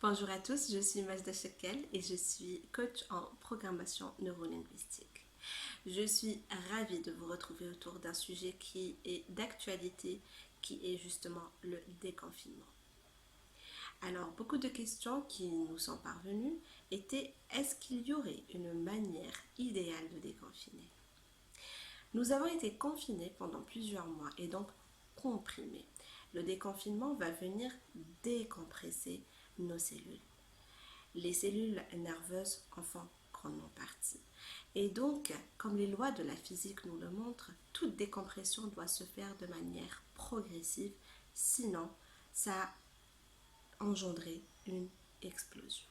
Bonjour à tous, je suis Majda Shekel et je suis coach en programmation neurolinguistique. Je suis ravie de vous retrouver autour d'un sujet qui est d'actualité, qui est justement le déconfinement. Alors, beaucoup de questions qui nous sont parvenues étaient: est-ce qu'il y aurait une manière idéale de déconfiner? Nous avons été confinés pendant plusieurs mois et donc comprimés. Le déconfinement va venir décompresser nos cellules. Les cellules nerveuses en font grandement partie. Et donc, comme les lois de la physique nous le montrent, toute décompression doit se faire de manière progressive, sinon ça engendrer une explosion.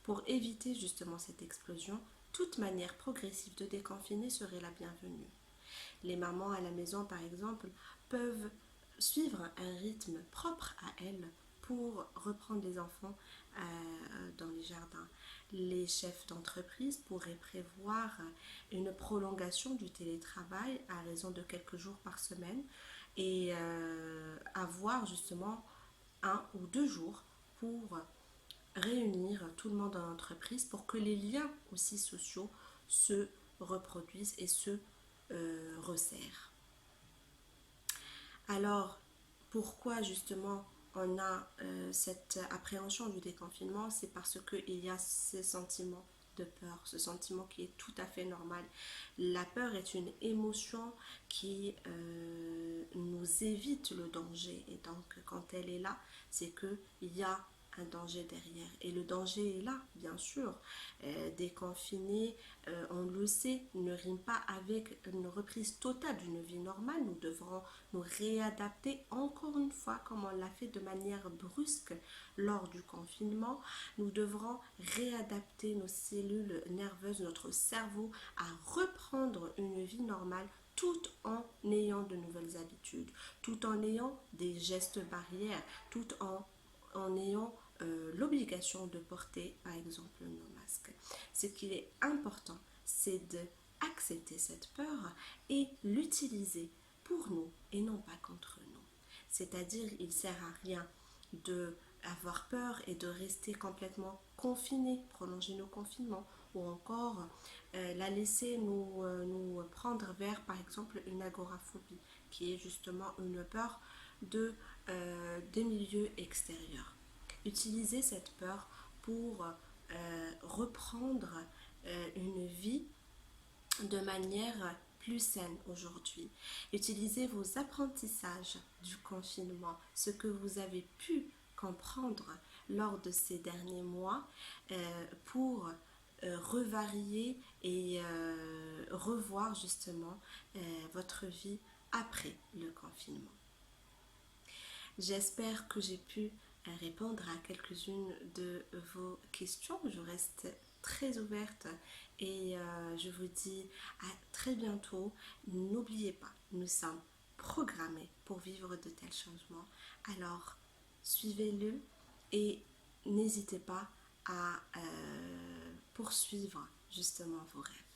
Pour éviter justement cette explosion, toute manière progressive de déconfiner serait la bienvenue. Les mamans à la maison, par exemple, peuvent suivre un rythme propre à elles pour reprendre les enfants dans les jardins. Les chefs d'entreprise pourraient prévoir une prolongation du télétravail à raison de quelques jours par semaine et avoir justement 1 ou 2 jours pour réunir tout le monde dans l'entreprise pour que les liens aussi sociaux se reproduisent et se resserrent. Alors, pourquoi justement on a cette appréhension du déconfinement? C'est parce qu'il y a ce sentiment de peur, ce sentiment qui est tout à fait normal. La peur est une émotion qui nous évite le danger, et donc quand elle est là, c'est qu'il y a un danger derrière. Et le danger est là, bien sûr. Déconfiner, on le sait, ne rime pas avec une reprise totale d'une vie normale. Nous devrons nous réadapter encore une fois, comme on l'a fait de manière brusque lors du confinement. Nous devrons réadapter nos cellules nerveuses, notre cerveau, à reprendre une vie normale tout en ayant de nouvelles habitudes, tout en ayant des gestes barrières, tout en ayant l'obligation de porter par exemple nos masques. Ce qu'il est important, c'est d'accepter cette peur et l'utiliser pour nous et non pas contre nous. C'est-à-dire, il ne sert à rien d'avoir peur et de rester complètement confiné, prolonger nos confinements, ou encore la laisser nous prendre vers, par exemple, une agoraphobie, qui est justement une peur des milieux extérieurs. Utiliser cette peur pour reprendre une vie de manière plus saine aujourd'hui. Utilisez vos apprentissages du confinement, ce que vous avez pu comprendre lors de ces derniers mois pour revarier et revoir justement votre vie après le confinement. J'espère que j'ai pu répondre à quelques-unes de vos questions. Je reste très ouverte et je vous dis à très bientôt. N'oubliez pas, nous sommes programmés pour vivre de tels changements. Alors, suivez-le et n'hésitez pas à poursuivre justement vos rêves.